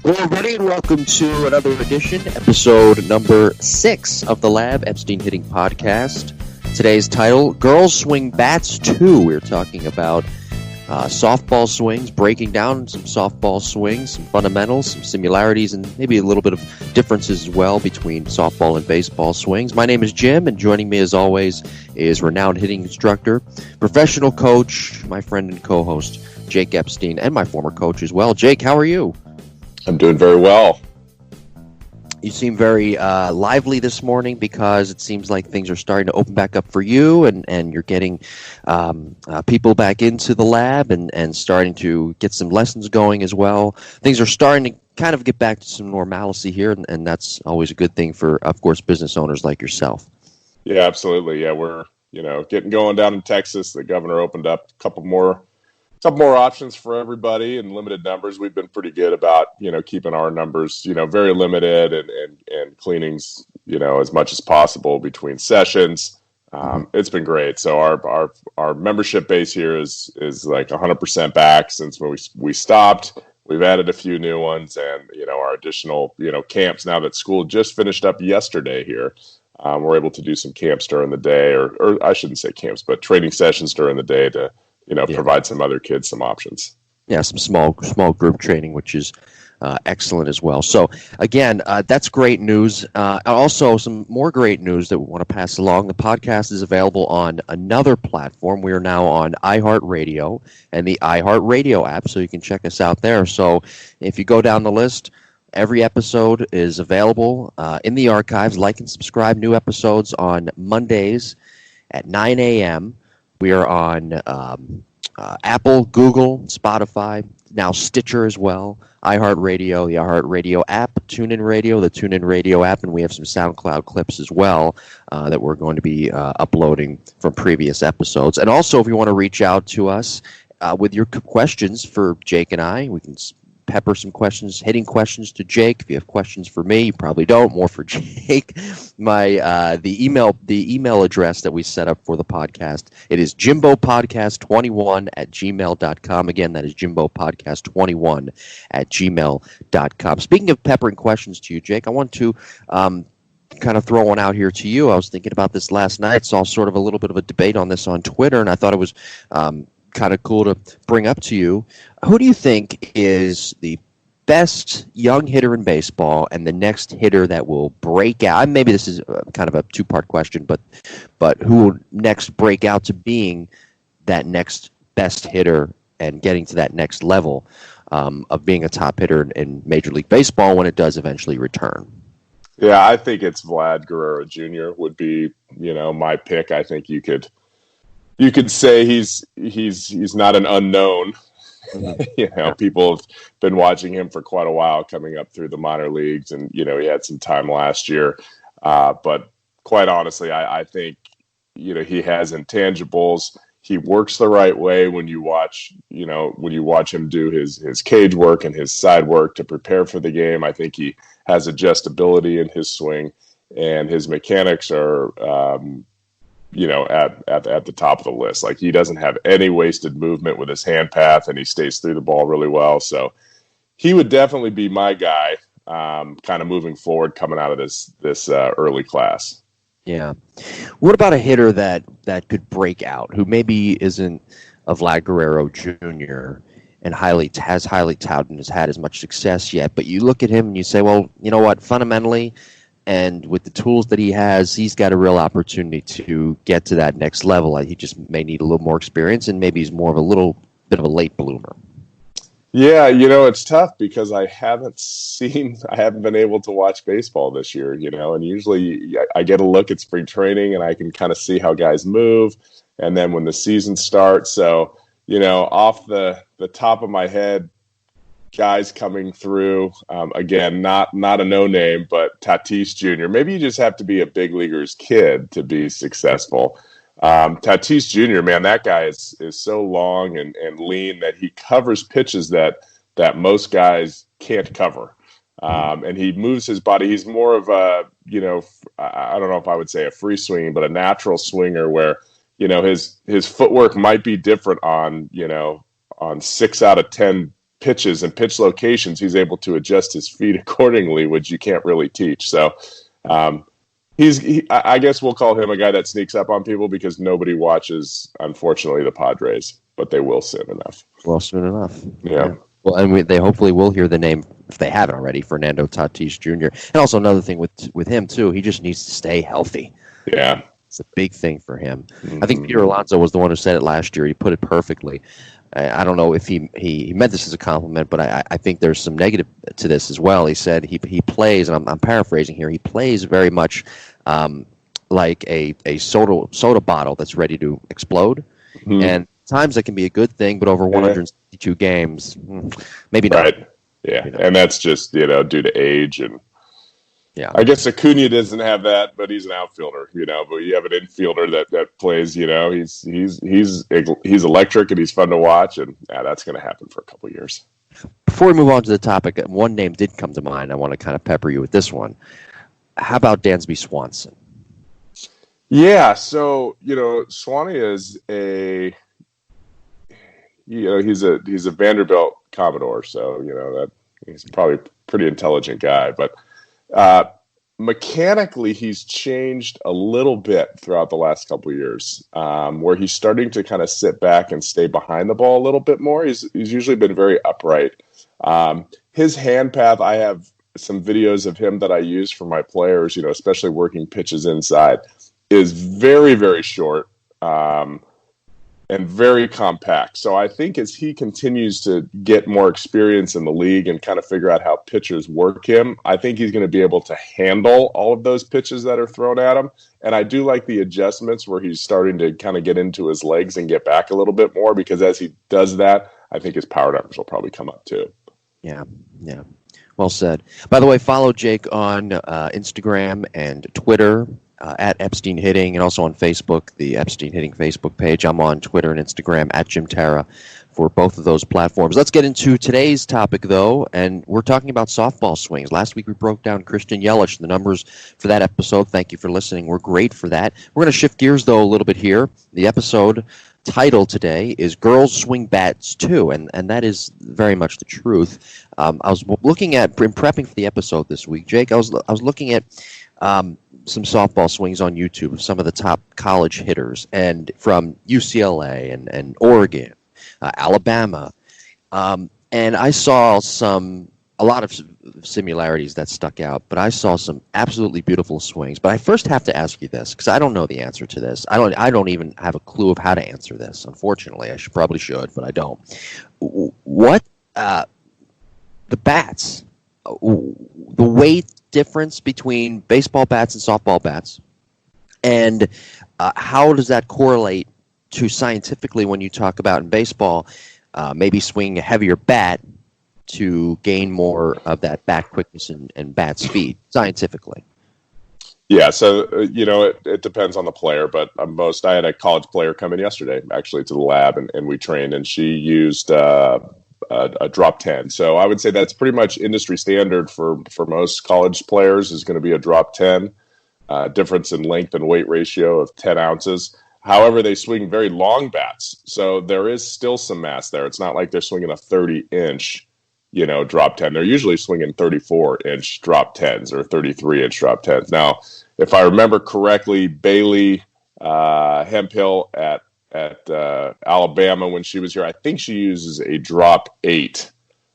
Hello, everybody, and welcome to another edition, episode number 6 of the Lab Epstein Hitting Podcast. Today's title, Girls Swing Bats 2. We're talking about softball swings, breaking down some softball swings, some fundamentals, some similarities, and maybe a little bit of differences as well between softball and baseball swings. My name is Jim, and joining me as always is renowned hitting instructor, professional coach, my friend and co-host, Jake Epstein, and my former coach as well. Jake, how are you? I'm doing very well. You seem very lively this morning because it seems like things are starting to open back up for you, and you're getting people back into the lab and starting to get some lessons going as well. Things are starting to kind of get back to some normalcy here, and that's always a good thing for, of course, business owners like yourself. Yeah, absolutely. Yeah, we're getting going down in Texas. The governor opened up a couple more options for everybody in limited numbers. We've been pretty good about, keeping our numbers, very limited and cleanings, as much as possible between sessions. It's been great. So our membership base here is like 100% back since we stopped. We've added a few new ones and, our additional, camps now that school just finished up yesterday here. We're able to do some camps during the day or I shouldn't say camps, but training sessions during the day to, provide some other kids some options. Yeah, some small group training, which is excellent as well. So, again, that's great news. Also, some more great news that we want to pass along. The podcast is available on another platform. We are now on iHeartRadio and the iHeartRadio app, so you can check us out there. So, if you go down the list, every episode is available in the archives. Like and subscribe. New episodes on Mondays at 9 a.m., We are on Apple, Google, Spotify, now Stitcher as well, iHeartRadio, the iHeartRadio app, TuneIn Radio, the TuneIn Radio app, and we have some SoundCloud clips as well that we're going to be uploading from previous episodes. And also, if you want to reach out to us with your questions for Jake and I, we can pepper some questions, hitting questions to Jake. If you have questions for me, you probably don't. More for Jake. The email address that we set up for the podcast, it is jimbopodcast21@gmail.com. Again, that is jimbopodcast21@gmail.com. Speaking of peppering questions to you, Jake, I want to kind of throw one out here to you. I was thinking about this last night. Saw sort of a little bit of a debate on this on Twitter, and I thought it was kind of cool to bring up to you. Who do you think is the best young hitter in baseball and the next hitter that will break out? Maybe this is kind of a two-part question, but who will next break out to being that next best hitter and getting to that next level of being a top hitter in Major League Baseball when it does eventually return? Yeah, I think it's Vlad Guerrero Jr. would be, my pick. I think you could say he's not an unknown. People have been watching him for quite a while coming up through the minor leagues, and he had some time last year. But quite honestly, I think he has intangibles. He works the right way when you watch him do his cage work and his side work to prepare for the game. I think he has adjustability in his swing, and his mechanics are at the top of the list. Like, he doesn't have any wasted movement with his hand path, and he stays through the ball really well. So he would definitely be my guy, kind of moving forward, coming out of this early class. Yeah. What about a hitter that could break out, who maybe isn't a Vlad Guerrero Jr. and has highly touted and has had as much success yet, but you look at him and you say, well, you know what, fundamentally, and with the tools that he has, he's got a real opportunity to get to that next level. He just may need a little more experience, and maybe he's more of a little bit of a late bloomer. Yeah, it's tough because I haven't been able to watch baseball this year, and usually I get a look at spring training and I can kind of see how guys move, and then when the season starts. So, off the top of my head, guys coming through, again, not a no-name, but Tatis Jr. Maybe you just have to be a big leaguer's kid to be successful. Tatis Jr., man, that guy is so long and lean that he covers pitches that most guys can't cover. And he moves his body. He's more of a, I don't know if I would say a free swing, but a natural swinger where, his footwork might be different on 6 out of 10 pitches and pitch locations, he's able to adjust his feet accordingly, which you can't really teach. So I guess we'll call him a guy that sneaks up on people because nobody watches, unfortunately, the Padres, but they will soon enough. Well, soon enough. Yeah. Well, and they hopefully will hear the name, if they haven't already, Fernando Tatis Jr. And also another thing with him, too, he just needs to stay healthy. Yeah. It's a big thing for him. Mm-hmm. I think Peter Alonso was the one who said it last year. He put it perfectly. I don't know if he meant this as a compliment, but I think there's some negative to this as well. He said he plays, and I'm paraphrasing here, he plays very much like a soda bottle that's ready to explode. Mm-hmm. And times that can be a good thing, but over 162 games, maybe not. Right. Yeah, and that's just due to age, and I guess Acuna doesn't have that, but he's an outfielder, But you have an infielder that plays, he's electric and he's fun to watch, and that's going to happen for a couple of years. Before we move on to the topic, one name did come to mind. I want to kind of pepper you with this one. How about Dansby Swanson? Yeah, so Swanny is he's a Vanderbilt Commodore, so that he's probably a pretty intelligent guy, but mechanically he's changed a little bit throughout the last couple of years, where he's starting to kind of sit back and stay behind the ball a little bit more. He's usually been very upright. His hand path, I have some videos of him that I use for my players, especially working pitches inside, is very, very short. And very compact. So I think as he continues to get more experience in the league and kind of figure out how pitchers work him, I think he's going to be able to handle all of those pitches that are thrown at him. And I do like the adjustments where he's starting to kind of get into his legs and get back a little bit more, because as he does that, I think his power numbers will probably come up too. Yeah. Well said. By the way, follow Jake on Instagram and Twitter. At Epstein Hitting, and also on Facebook, the Epstein Hitting Facebook page. I'm on Twitter and Instagram at Jim Tara for both of those platforms. Let's get into today's topic, though, and we're talking about softball swings. Last week we broke down Christian Yelich, the numbers for that episode. Thank you for listening. We're great for that. We're going to shift gears, though, a little bit here. The episode title today is Girls Swing Bats Too, and that is very much the truth. I was looking at, in prepping for the episode this week, Jake, I was looking at some softball swings on YouTube of some of the top college hitters, and from UCLA and Oregon, Alabama, and I saw a lot of similarities that stuck out, but I saw some absolutely beautiful swings. But I first have to ask you this, because I don't know the answer to this. I don't even have a clue of how to answer this. Unfortunately, I probably should, but I don't. What the bats, the weight difference between baseball bats and softball bats, and how does that correlate to scientifically when you talk about in baseball maybe swing a heavier bat to gain more of that bat quickness and bat speed scientifically? Yeah, so it depends on the player, but I had a college player come in yesterday actually to the lab, and we trained, and she used a drop 10. So I would say that's pretty much industry standard for most college players, is going to be a drop 10, difference in length and weight ratio of 10 ounces. However, they swing very long bats, so there is still some mass there. It's not like they're swinging a 30-inch, drop 10. They're usually swinging 34-inch drop 10s or 33-inch drop 10s. Now, if I remember correctly, Bailey Hemphill at Alabama, when she was here, I think she uses a drop 8,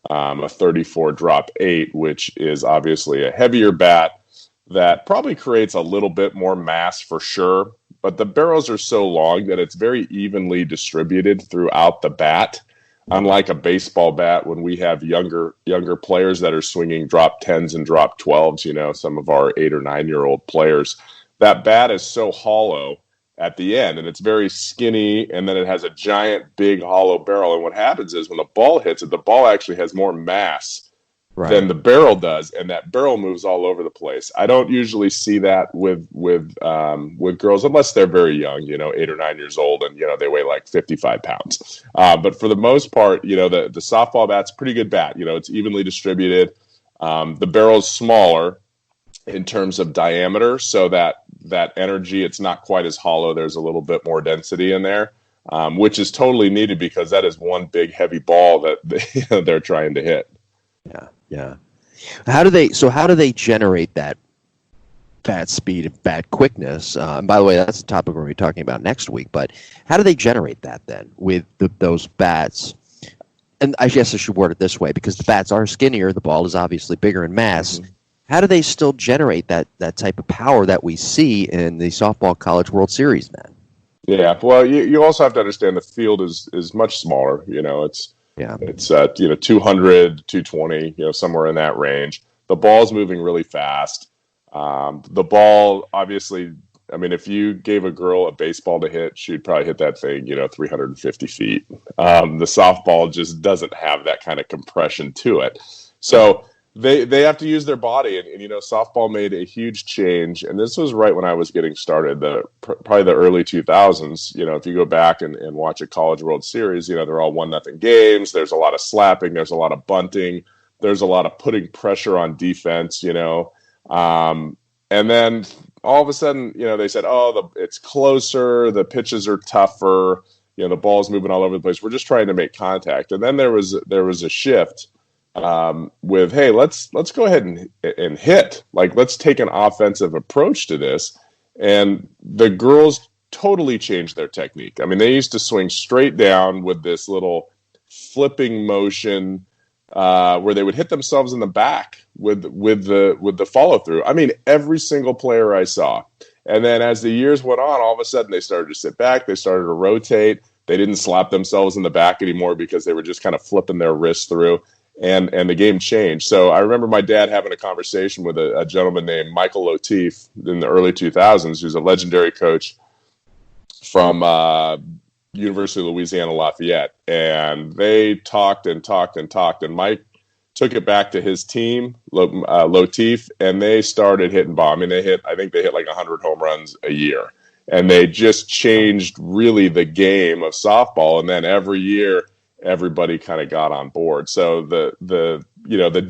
a 34 drop 8, which is obviously a heavier bat that probably creates a little bit more mass for sure, but the barrels are so long that it's very evenly distributed throughout the bat. Unlike a baseball bat, when we have younger players that are swinging drop 10s and drop 12s, some of our 8 or 9-year-old players, that bat is so hollow at the end, and it's very skinny, and then it has a giant, big, hollow barrel. And what happens is when the ball hits it, the ball actually has more mass than the barrel does, and that barrel moves all over the place. I don't usually see that with girls unless they're very young, 8 or 9 years old, and they weigh like 55 pounds. But for the most part, the softball bat's a pretty good bat. It's evenly distributed. The barrel's smaller in terms of diameter, so that energy, it's not quite as hollow. There's a little bit more density in there. which is totally needed because that is one big heavy ball that they're trying to hit. Yeah, yeah. How do they generate that bat speed and bat quickness? And by the way, that's a topic we're going to be talking about next week. But how do they generate that then with those bats? And I guess I should word it this way, because the bats are skinnier, the ball is obviously bigger in mass. Mm-hmm. How do they still generate that type of power that we see in the softball College World Series then? Yeah, well, you also have to understand the field is much smaller. It's 200, 220, somewhere in that range. The ball's moving really fast. The ball, obviously, I mean, if you gave a girl a baseball to hit, she'd probably hit that thing, 350 feet. The softball just doesn't have that kind of compression to it. So they have to use their body. And softball made a huge change. And this was right when I was getting started, probably the early 2000s. If you go back and watch a College World Series, they're all 1-0 games. There's a lot of slapping. There's a lot of bunting. There's a lot of putting pressure on defense, and then all of a sudden, they said, it's closer, the pitches are tougher, the ball's moving all over the place. We're just trying to make contact. And then there was a shift with, hey, let's go ahead and hit. Like, let's take an offensive approach to this. And the girls totally changed their technique. I mean, they used to swing straight down with this little flipping motion where they would hit themselves in the back with the follow through. I mean, every single player I saw. And then as the years went on, all of a sudden they started to sit back. They started to rotate. They didn't slap themselves in the back anymore because they were just kind of flipping their wrists through. And the game changed. So I remember my dad having a conversation with a gentleman named Michael Lateef in the early 2000s, who's a legendary coach from University of Louisiana Lafayette, and they talked, and Mike took it back to his team, Lateef, and they started hitting bomb. I mean, I think they hit like 100 home runs a year, and they just changed really the game of softball. And then every year, everybody kind of got on board. So the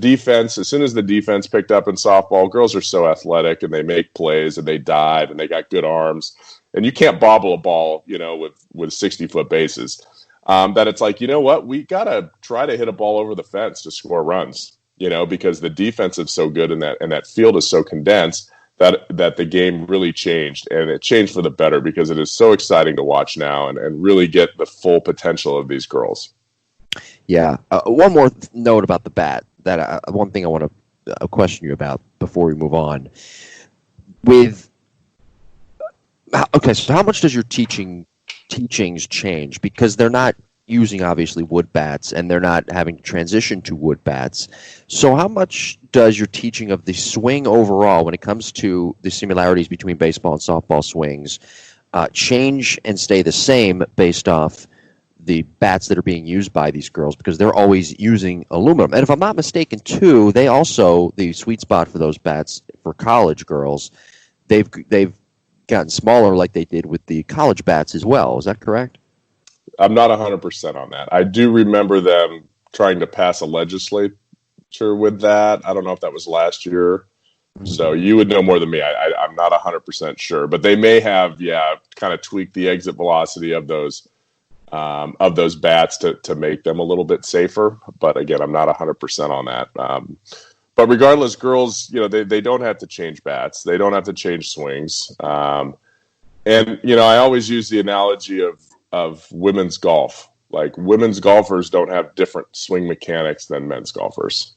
defense, as soon as the defense picked up in softball, girls are so athletic and they make plays and they dive and they got good arms. And you can't bobble a ball, with 60-foot bases. That it's like, what? We got to try to hit a ball over the fence to score runs, because the defense is so good and that field is so condensed that the game really changed. And it changed for the better because it is so exciting to watch now and really get the full potential of these girls. Yeah. One more note about the bat. One thing I want to question you about before we move on. Okay, so how much does your teachings change? Because they're not using, obviously, wood bats, and they're not having to transition to wood bats. So how much does your teaching of the swing overall, when it comes to the similarities between baseball and softball swings, change and stay the same based off the bats that are being used by these girls? Because they're always using aluminum. And if I'm not mistaken, too, they also, the sweet spot for those bats for college girls, they've gotten smaller like they did with the college bats as well. Is that correct? I'm not 100% on that. I do remember them trying to pass a legislature with that. I don't know if that was last year. Mm-hmm. So you would know more than me. I'm not 100% sure. But they may have, kind of tweaked the exit velocity of those bats to make them a little bit safer. But again, I'm not 100% on that. But regardless, girls, they don't have to change bats. They don't have to change swings. And, I always use the analogy of women's golf. Like, women's golfers don't have different swing mechanics than men's golfers.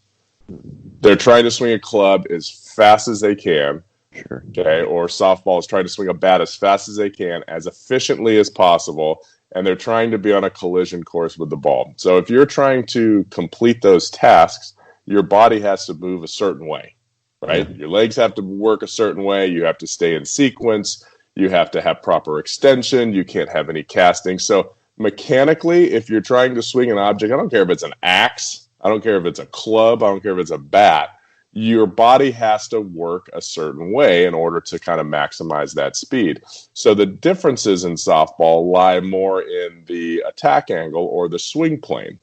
They're trying to swing a club as fast as they can. Sure. Okay. Or softball is trying to swing a bat as fast as they can, as efficiently as possible. And they're trying to be on a collision course with the ball. So if you're trying to complete those tasks, your body has to move a certain way, right? Yeah. Your legs have to work a certain way. You have to stay in sequence. You have to have proper extension. You can't have any casting. So mechanically, if you're trying to swing an object, I don't care if it's an axe, I don't care if it's a club, I don't care if it's a bat, your body has to work a certain way in order to kind of maximize that speed. So the differences in softball lie more in the attack angle or the swing plane.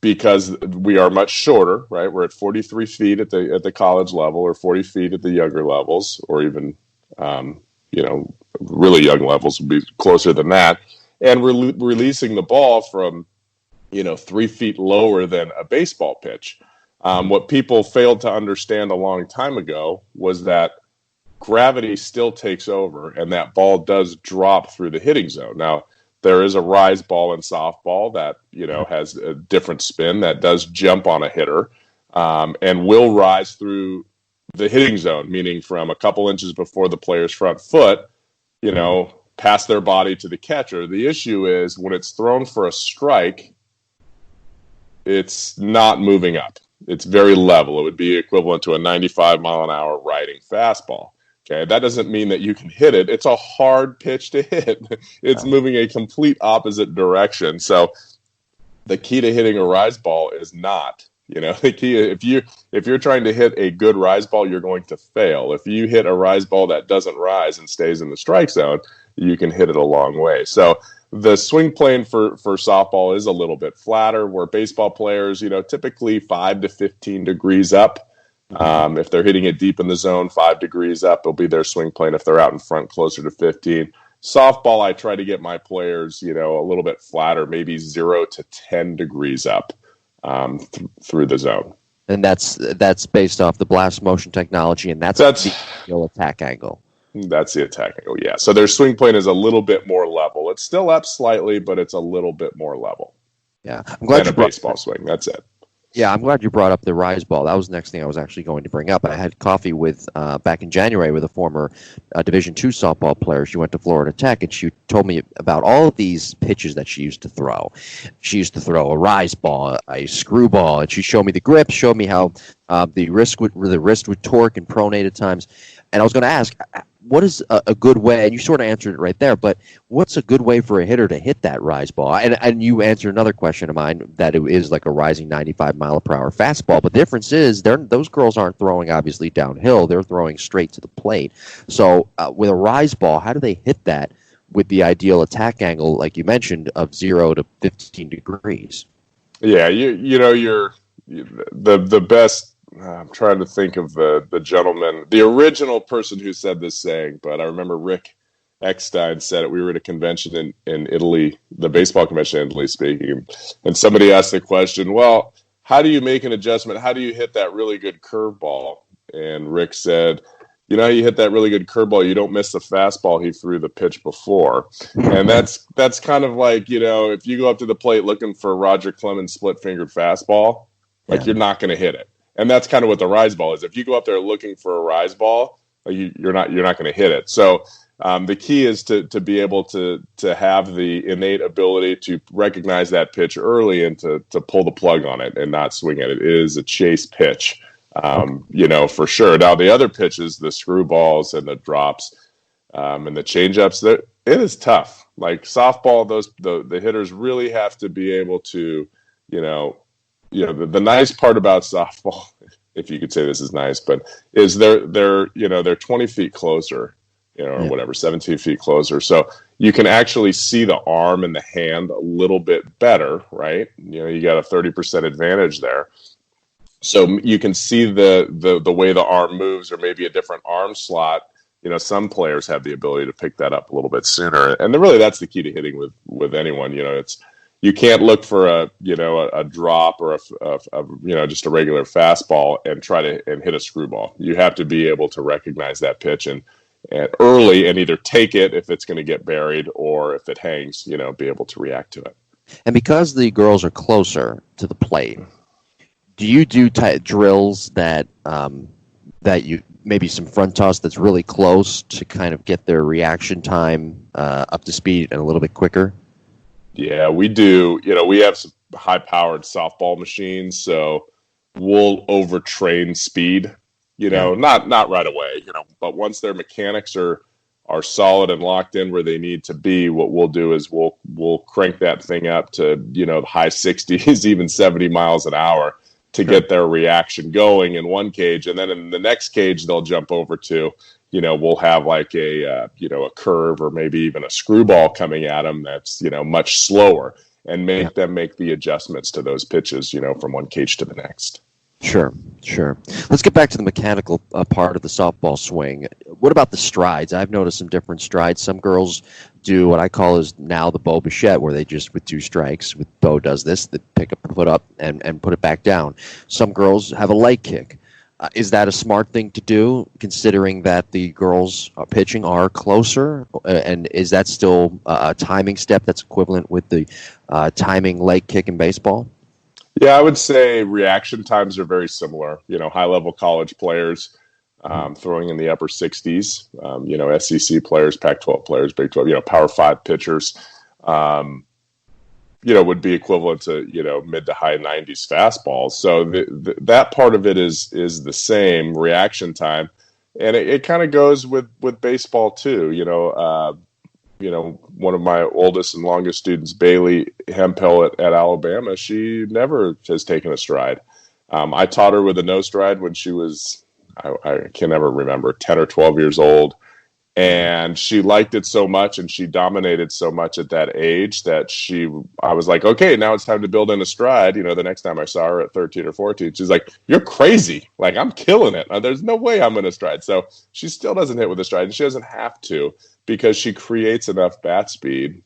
Because we are much shorter, right? We're at 43 feet at the college level, or 40 feet at the younger levels, or even, really young levels will be closer than that. And we're releasing the ball from, 3 feet lower than a baseball pitch. What people failed to understand a long time ago was that gravity still takes over and that ball does drop through the hitting zone. Now, there is a rise ball in softball that, has a different spin that does jump on a hitter and will rise through the hitting zone, meaning from a couple inches before the player's front foot, past their body to the catcher. The issue is when it's thrown for a strike, it's not moving up. It's very level. It would be equivalent to a 95 mile an hour riding fastball. Okay, that doesn't mean that you can hit it. It's a hard pitch to hit. It's moving a complete opposite direction. So the key to hitting a rise ball is not, the key, if you're trying to hit a good rise ball, you're going to fail. If you hit a rise ball that doesn't rise and stays in the strike zone, you can hit it a long way. So the swing plane for softball is a little bit flatter, where baseball players, typically 5 to 15 degrees up. If they're hitting it deep in the zone, 5 degrees up, it'll be their swing plane. If they're out in front, closer to 15. Softball, I try to get my players, a little bit flatter, maybe 0 to 10 degrees up through the zone. And that's based off the blast motion technology, and that's the attack angle. That's the attack angle, yeah. So their swing plane is a little bit more level. It's still up slightly, but it's a little bit more level. Yeah, I'm glad you baseball swing. That's it. Yeah, I'm glad you brought up the rise ball. That was the next thing I was actually going to bring up. I had coffee with back in January with a former Division II softball player. She went to Florida Tech, and she told me about all of these pitches that she used to throw. She used to throw a rise ball, a screwball, and she showed me the grip, showed me how the wrist would torque and pronate at times. And I was going to ask, what is a good way, and you sort of answered it right there, but what's a good way for a hitter to hit that rise ball? And you answered another question of mine, that it is like a rising 95 mile per hour fastball. But the difference is those girls aren't throwing, obviously, downhill. They're throwing straight to the plate. So with a rise ball, how do they hit that with the ideal attack angle, like you mentioned, of 0 to 15 degrees? Yeah, you're the best. I'm trying to think of the gentleman, the original person who said this saying, but I remember Rick Eckstein said it. We were at a convention in Italy, the baseball convention in Italy speaking, and somebody asked the question, well, how do you make an adjustment? How do you hit that really good curveball? And Rick said, you hit that really good curveball, you don't miss the fastball he threw the pitch before. And that's kind of like, if you go up to the plate looking for Roger Clemens split-fingered fastball, you're not going to hit it. And that's kind of what the rise ball is. If you go up there looking for a rise ball, you're not going to hit it. So the key is to be able to have the innate ability to recognize that pitch early and to pull the plug on it and not swing at it. It is a chase pitch, for sure. Now the other pitches, the screwballs and the drops and the changeups, it is tough. Like softball, the hitters really have to be able to, the nice part about softball, if you could say this is nice, but is they're 20 feet closer, or whatever, 17 feet closer. So you can actually see the arm and the hand a little bit better, right? You got a 30% advantage there. So you can see the way the arm moves, or maybe a different arm slot. Some players have the ability to pick that up a little bit sooner. And really that's the key to hitting with anyone. You can't look for a drop or a just a regular fastball and try to hit a screwball. You have to be able to recognize that pitch and early and either take it if it's going to get buried, or if it hangs, be able to react to it. And because the girls are closer to the plate, do you do drills that you maybe some front toss that's really close to kind of get their reaction time up to speed and a little bit quicker? Yeah, we do. We have some high-powered softball machines, so we'll overtrain speed. Not right away. But once their mechanics are solid and locked in where they need to be, what we'll do is we'll crank that thing up to the high 60s, even 70 miles an hour to get their reaction going in one cage, and then in the next cage they'll jump over to. We'll have like a curve or maybe even a screwball coming at them that's, much slower, and make them make the adjustments to those pitches, from one cage to the next. Sure, sure. Let's get back to the mechanical part of the softball swing. What about the strides? I've noticed some different strides. Some girls do what I call is now the Bo Bichette, where they just, with two strikes, with Bo does this, they pick up, put up, and put it back down. Some girls have a leg kick. Is that a smart thing to do, considering that the girls pitching are closer? And is that still a timing step that's equivalent with the timing leg kick in baseball? Yeah, I would say reaction times are very similar. High-level college players throwing in the upper 60s, SEC players, Pac-12 players, Big 12, Power 5 pitchers, would be equivalent to, mid to high 90s fastballs. So that part of it is the same reaction time. And it kind of goes with baseball too. One of my oldest and longest students, Bailey Hemphill at Alabama, she never has taken a stride. I taught her with a no stride when she was, I can never remember, 10 or 12 years old. And she liked it so much and she dominated so much at that age that I was like, okay, now it's time to build in a stride. The next time I saw her at 13 or 14, she's like, you're crazy. Like, I'm killing it. There's no way I'm going to stride. So she still doesn't hit with a stride, and she doesn't have to, because she creates enough bat speed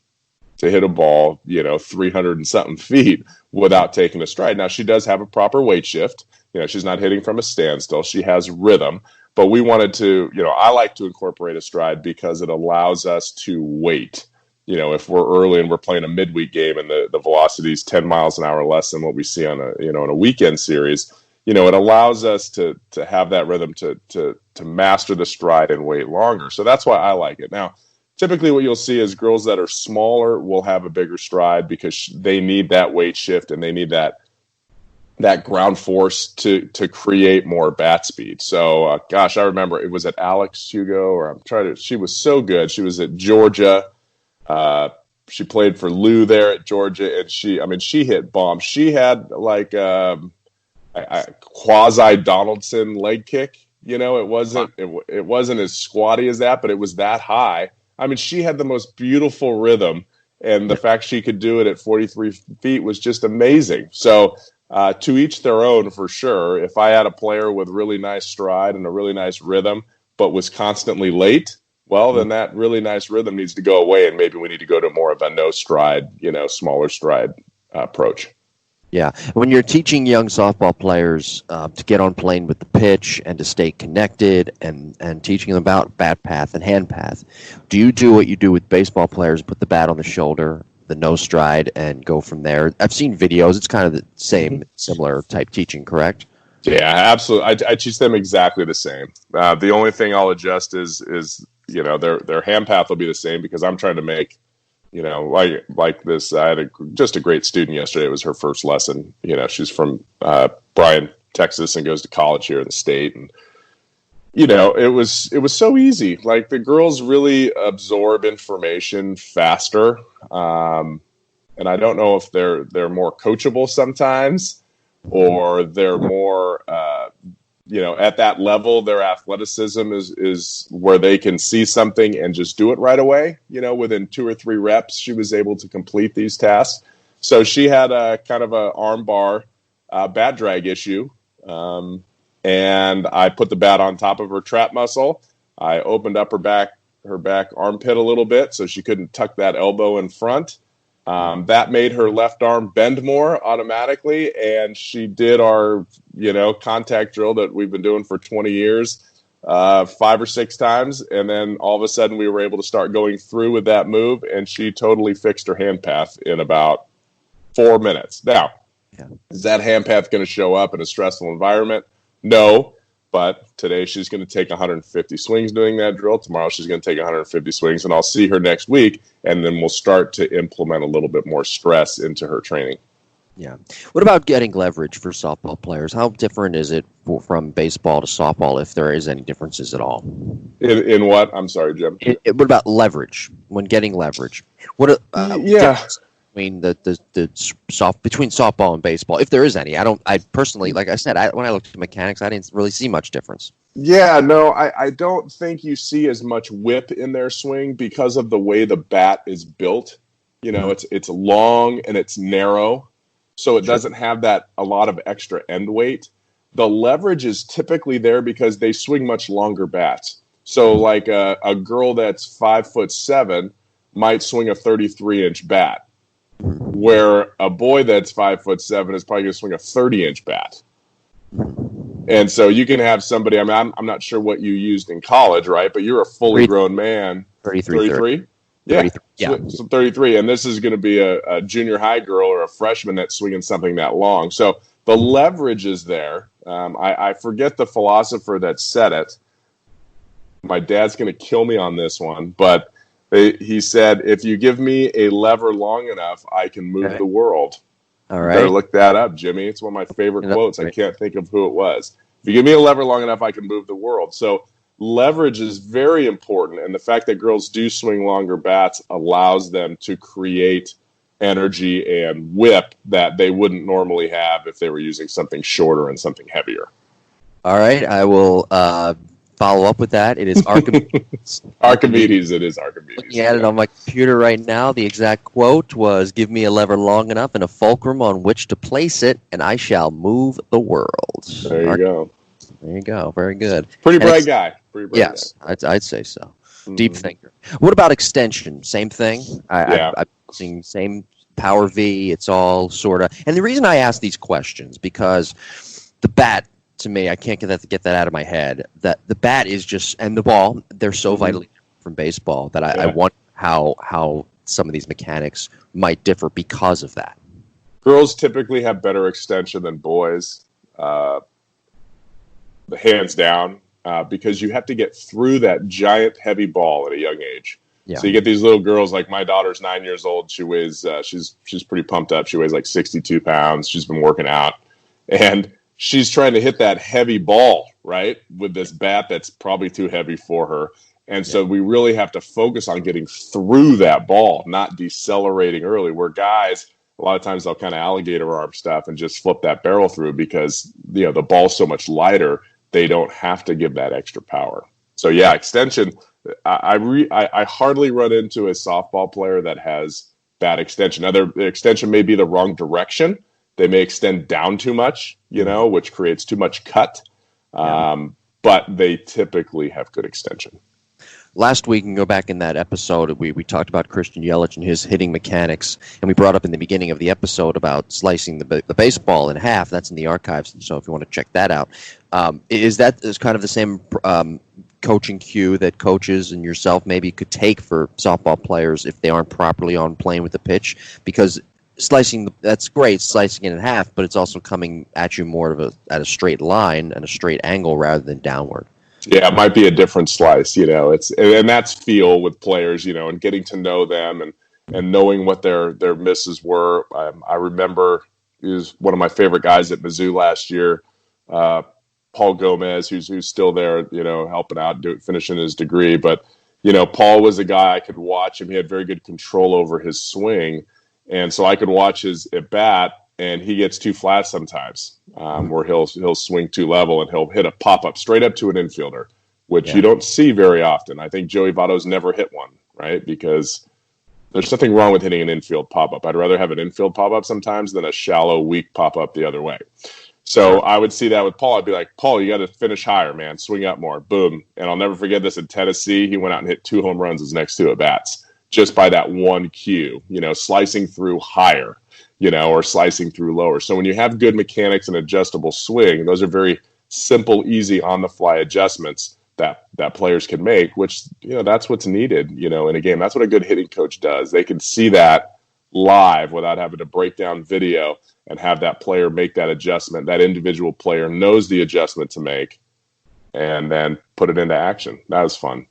to hit a ball, 300 and something feet without taking a stride. Now, she does have a proper weight shift. She's not hitting from a standstill. She has rhythm. But we wanted to, I like to incorporate a stride because it allows us to wait. If we're early and we're playing a midweek game and the velocity is 10 miles an hour less than what we see on in a weekend series, it allows us to have that rhythm to master the stride and wait longer. So that's why I like it. Now, typically what you'll see is girls that are smaller will have a bigger stride because they need that weight shift and they need that ground force to create more bat speed. So, I remember it was at Alex Hugo, she was so good. She was at Georgia. She played for Lou there at Georgia, and she hit bombs. She had like a quasi Donaldson leg kick. It wasn't as squatty as that, but it was that high. She had the most beautiful rhythm, and the fact she could do it at 43 feet was just amazing. So, to each their own, for sure. If I had a player with really nice stride and a really nice rhythm, but was constantly late, well, then that really nice rhythm needs to go away, and maybe we need to go to more of a no stride, smaller stride approach. Yeah. When you're teaching young softball players to get on plane with the pitch and to stay connected and teaching them about bat path and hand path, do you do what you do with baseball players, put the bat on the shoulder, the no stride, and go from there? I've seen videos. It's kind of the same, similar type teaching, correct? Yeah, absolutely. I teach them exactly the same. The only thing I'll adjust is their hand path will be the same, because I'm trying to make, like this. I had just a great student yesterday. It was her first lesson. She's from Bryan, Texas, and goes to college here in the state. And it was so easy. Like, the girls really absorb information faster. And I don't know if they're more coachable sometimes, or they're more, at that level, their athleticism is where they can see something and just do it right away. Within 2 or 3 reps, she was able to complete these tasks. So she had a kind of a arm bar bat drag issue. And I put the bat on top of her trap muscle. I opened up her back armpit a little bit so she couldn't tuck that elbow in front. That made her left arm bend more automatically, and she did our, contact drill that we've been doing for 20 years, 5 or 6 times, and then all of a sudden we were able to start going through with that move, and she totally fixed her hand path in about 4 minutes. Now, is that hand path going to show up in a stressful environment? No, but today she's going to take 150 swings doing that drill. Tomorrow she's going to take 150 swings, and I'll see her next week, and then we'll start to implement a little bit more stress into her training. Yeah. What about getting leverage for softball players? How different is it from baseball to softball, if there is any differences at all? In what? I'm sorry, Jim. What about leverage? When getting leverage, what? Between between softball and baseball, if there is any. I personally, like I said, when I looked at mechanics, I didn't really see much difference. Yeah, no, I don't think you see as much whip in their swing because of the way the bat is built. It's long and it's narrow, so it doesn't have a lot of extra end weight. the leverage is typically there because they swing much longer bats. So like a girl that's 5'7" might swing a 33-inch bat, where a boy that's 5'7" is probably going to swing a 30-inch bat. And so you can have somebody, I mean, I'm not sure what you used in college, right? But you're a fully grown man. 33? Yeah. 33, yeah. So 33. And this is going to be a junior high girl or a freshman that's swinging something that long. So the leverage is there. I forget the philosopher that said it. My dad's going to kill me on this one. But he said, if you give me a lever long enough, I can move the world. All right. You better look that up, Jimmy. It's one of my favorite quotes. I can't think of who it was. If you give me a lever long enough, I can move the world. So leverage is very important. And the fact that girls do swing longer bats allows them to create energy and whip that they wouldn't normally have if they were using something shorter and something heavier. All right. I will follow up with that. It is Archimedes. Archimedes, it is Archimedes. Looking at it on my computer right now, the exact quote was, give me a lever long enough and a fulcrum on which to place it, and I shall move the world. There you go. There you go. Very good. Pretty bright guy. Yes, I'd say so. Mm-hmm. Deep thinker. What about extension? Same thing? I'm seeing same power V. It's all sort of... And the reason I ask these questions, because the bat, to me, I can't get that out of my head. That the bat is just, and the ball, they're so vitally different from baseball that I wonder how some of these mechanics might differ because of that. Girls typically have better extension than boys, hands down, because you have to get through that giant heavy ball at a young age. Yeah. So you get these little girls, like my daughter's 9 years old. She weighs, she's pretty pumped up. She weighs like 62 pounds. She's been working out, and she's trying to hit that heavy ball, right, with this bat that's probably too heavy for her. And so we really have to focus on getting through that ball, not decelerating early, where guys, a lot of times they'll kind of alligator arm stuff and just flip that barrel through because, the ball's so much lighter, they don't have to give that extra power. So, yeah, extension, I hardly run into a softball player that has bad extension. Now, their extension may be the wrong direction. They may extend down too much, which creates too much cut. But they typically have good extension. Last week, and go back in that episode, we talked about Christian Yelich and his hitting mechanics, and we brought up in the beginning of the episode about slicing the baseball in half. That's in the archives, so if you want to check that out. Is kind of the same coaching cue that coaches and yourself maybe could take for softball players if they aren't properly on plane with the pitch? Because slicing, that's great, slicing it in half, but it's also coming at you more at a straight line and a straight angle rather than downward. Yeah, it might be a different slice, and that's feel with players, and getting to know them and knowing what their misses were. I remember he was one of my favorite guys at Mizzou last year, Paul Gomez, who's still there, helping out, finishing his degree. But, Paul was a guy I could watch him. He had very good control over his swing. And so I could watch his at bat, and he gets too flat sometimes, where he'll swing too level and he'll hit a pop-up straight up to an infielder, which you don't see very often. I think Joey Votto's never hit one, right? Because there's something wrong with hitting an infield pop-up. I'd rather have an infield pop-up sometimes than a shallow, weak pop-up the other way. So I would see that with Paul. I'd be like, Paul, you got to finish higher, man. Swing up more. Boom. And I'll never forget this in Tennessee. He went out and hit 2 home runs his next 2 at-bats just by that one cue, slicing through higher, or slicing through lower. So when you have good mechanics and adjustable swing, those are very simple, easy on-the-fly adjustments that players can make, which, that's what's needed, in a game. That's what a good hitting coach does. They can see that live without having to break down video and have that player make that adjustment. That individual player knows the adjustment to make and then put it into action. That was fun.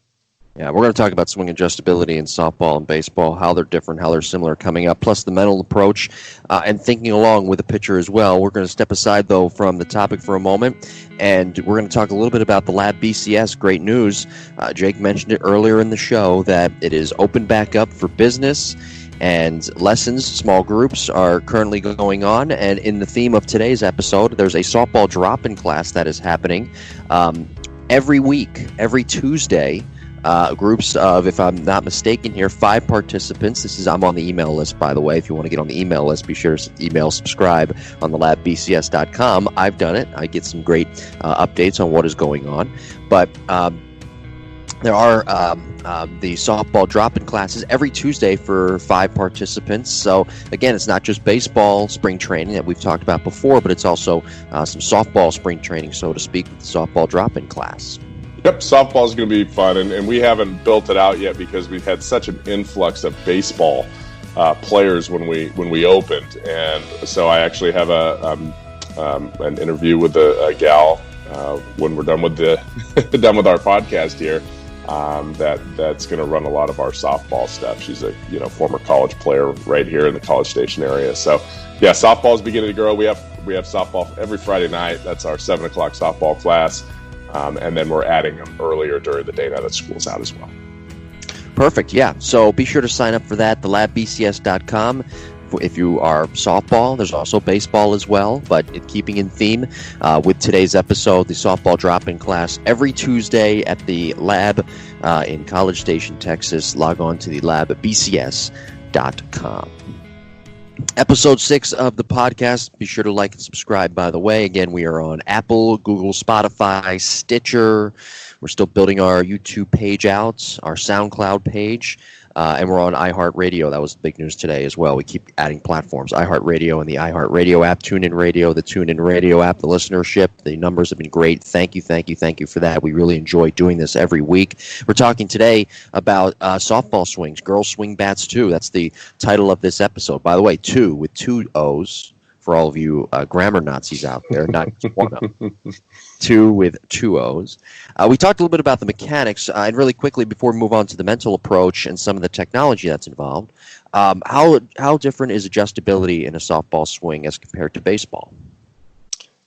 Yeah, we're going to talk about swing adjustability in softball and baseball, how they're different, how they're similar coming up, plus the mental approach and thinking along with the pitcher as well. We're going to step aside, though, from the topic for a moment, and we're going to talk a little bit about the Lab BCS. Great news. Jake mentioned it earlier in the show that it is open back up for business, and lessons, small groups, are currently going on. And in the theme of today's episode, there's a softball drop-in class that is happening every week, every Tuesday. Groups of, if I'm not mistaken here, 5 participants. I'm on the email list, by the way. If you want to get on the email list, be sure to email subscribe on thelabbcs.com. I've done it. I get some great updates on what is going on. But there are the softball drop-in classes every Tuesday for 5 participants. So, again, it's not just baseball spring training that we've talked about before, but it's also some softball spring training, so to speak, with the softball drop-in class. Yep, softball is going to be fun, and we haven't built it out yet because we've had such an influx of baseball players when we opened, and so I actually have an interview with a gal when we're done with done with our podcast here. That's going to run a lot of our softball stuff. She's a former college player right here in the College Station area. So yeah, softball is beginning to grow. We have softball every Friday night. That's our 7 o'clock softball class. And then we're adding them earlier during the day now that school's out as well. Perfect. Yeah. So be sure to sign up for that, thelabbcs.com. If you are softball, there's also baseball as well, but keeping in theme with today's episode, the softball drop-in class every Tuesday at the lab in College Station, Texas. Log on to the labbcs.com. Episode 6 of the podcast. Be sure to like and subscribe, by the way. Again, we are on Apple, Google, Spotify, Stitcher. We're still building our YouTube page out, our SoundCloud page, and we're on iHeartRadio. That was big news today as well. We keep adding platforms. iHeartRadio and the iHeartRadio app, TuneIn Radio, the TuneIn Radio app, the listenership. The numbers have been great. Thank you for that. We really enjoy doing this every week. We're talking today about softball swings, girls swing bats too. That's the title of this episode. By the way, 2 with 2 O's for all of you grammar Nazis out there, not just 1 O. 2 with 2 O's. We talked a little bit about the mechanics, and really quickly before we move on to the mental approach and some of the technology that's involved, how different is adjustability in a softball swing as compared to baseball?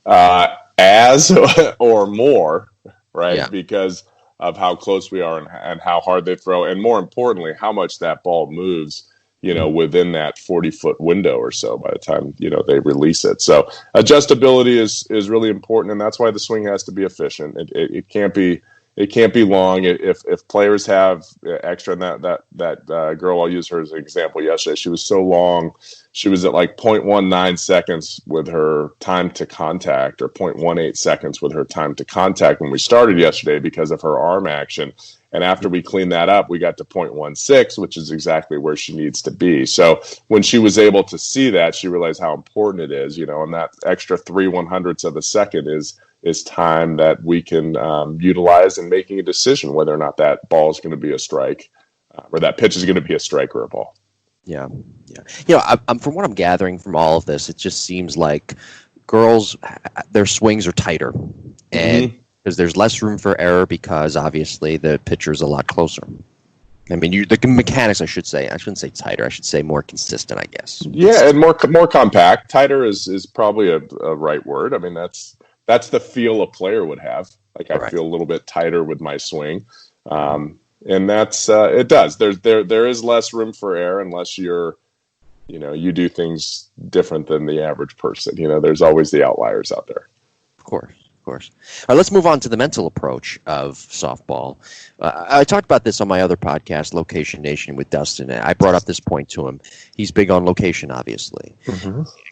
As or more, right? Yeah. Because of how close we are and how hard they throw, and more importantly, how much that ball moves, within that 40-foot window or so by the time, they release it. So adjustability is really important, and that's why the swing has to be efficient. It can't be long. If players have extra, and that girl, I'll use her as an example yesterday, she was so long. She was at like 0.19 seconds with her time to contact, or 0.18 seconds with her time to contact when we started yesterday because of her arm action. And after we cleaned that up, we got to 0.16, which is exactly where she needs to be. So when she was able to see that, she realized how important it is, and that extra 3/100ths of a second is time that we can utilize in making a decision whether or not that ball is going to be a strike, or that pitch is going to be a strike or a ball. Yeah. I'm from what I'm gathering from all of this, it just seems like girls, their swings are tighter, and because there's less room for error because obviously the pitcher's a lot closer. I mean, the mechanics, I should say. I shouldn't say tighter. I should say more consistent, I guess. Yeah, and more compact. Tighter is probably a right word. I mean, that's the feel a player would have. Like, I feel a little bit tighter with my swing. And that's it does. There is less room for error unless you do things different than the average person. There's always the outliers out there. Of course. All right, let's move on to the mental approach of softball. I talked about this on my other podcast, Location Nation, with Dustin. I brought up this point to him. He's big on location, obviously.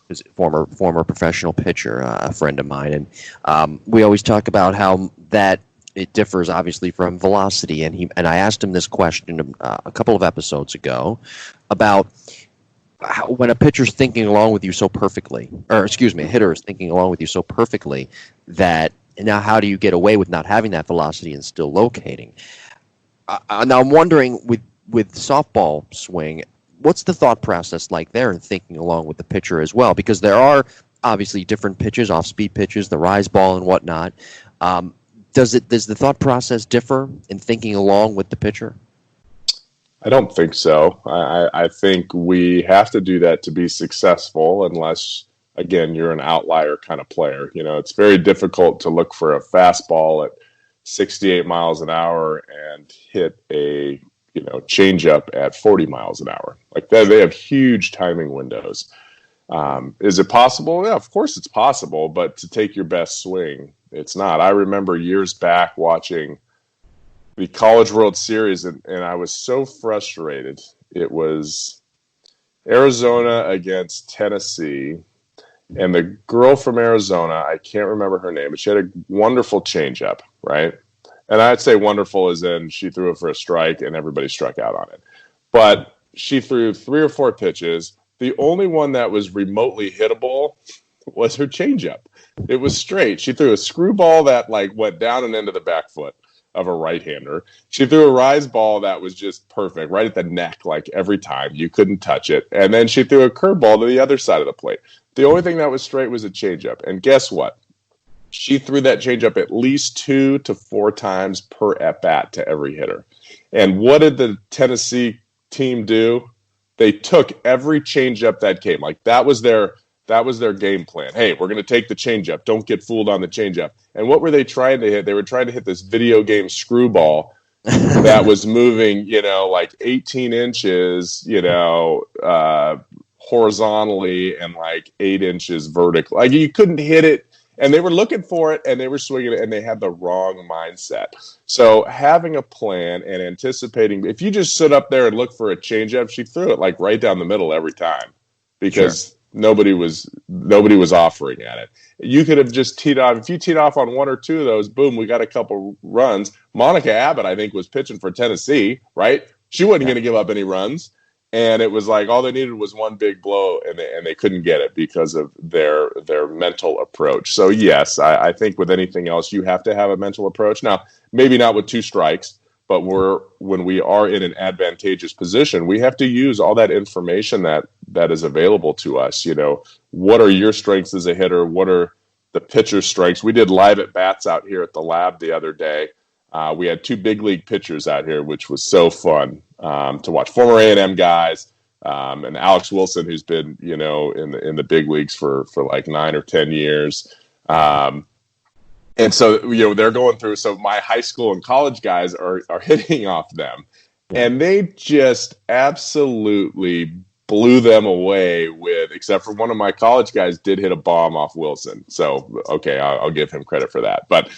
He's a former professional pitcher, a friend of mine, and we always talk about how that it differs, obviously, from velocity. And I asked him this question a couple of episodes ago about when a pitcher's thinking along with you so perfectly, or excuse me, a hitter is thinking along with you so perfectly that now how do you get away with not having that velocity and still locating? Now I'm wondering with softball swing, what's the thought process like there in thinking along with the pitcher as well? Because there are obviously different pitches, off-speed pitches, the rise ball and whatnot. Does the thought process differ in thinking along with the pitcher? I don't think so. I think we have to do that to be successful unless, again, you're an outlier kind of player. It's very difficult to look for a fastball at 68 miles an hour and hit a, changeup at 40 miles an hour. Like that, they have huge timing windows. Is it possible? Yeah, of course it's possible, but to take your best swing, it's not. I remember years back watching the College World Series, and I was so frustrated. It was Arizona against Tennessee, and the girl from Arizona, I can't remember her name, but she had a wonderful changeup, right? And I'd say wonderful as in she threw it for a strike and everybody struck out on it. But she threw 3 or 4 pitches. The only one that was remotely hittable was her changeup. It was straight. She threw a screwball that like went down and into the back foot of a right-hander. She threw a rise ball that was just perfect, right at the neck, like every time. You couldn't touch it. And then she threw a curveball to the other side of the plate. The only thing that was straight was a changeup. And guess what? She threw that changeup at least 2 to 4 times per at-bat to every hitter. And what did the Tennessee team do? They took every changeup that came. Like that was their game plan. Hey, we're going to take the changeup. Don't get fooled on the changeup. And what were they trying to hit? They were trying to hit this video game screwball that was moving, like 18 inches, horizontally and like 8 inches vertically. Like you couldn't hit it. And they were looking for it, and they were swinging it, and they had the wrong mindset. So having a plan and anticipating, if you just sit up there and look for a changeup, she threw it like right down the middle every time because nobody was offering at it. You could have just teed off. If you teed off on 1 or 2 of those, boom, we got a couple runs. Monica Abbott, I think, was pitching for Tennessee, right? She wasn't going to give up any runs. And it was like all they needed was one big blow, and they couldn't get it because of their mental approach. So, yes, I think with anything else, you have to have a mental approach. Now, maybe not with 2 strikes, but when we are in an advantageous position, we have to use all that information that is available to us. What are your strengths as a hitter? What are the pitcher's strengths? We did live at-bats out here at the lab the other day. We had 2 big league pitchers out here, which was so fun to watch. Former A&M guys, and Alex Wilson, who's been in the big leagues for like 9 or 10 years, and so they're going through. So my high school and college guys are hitting off them, and they just absolutely blew them away with. Except for one of my college guys did hit a bomb off Wilson. So okay, I'll give him credit for that, but.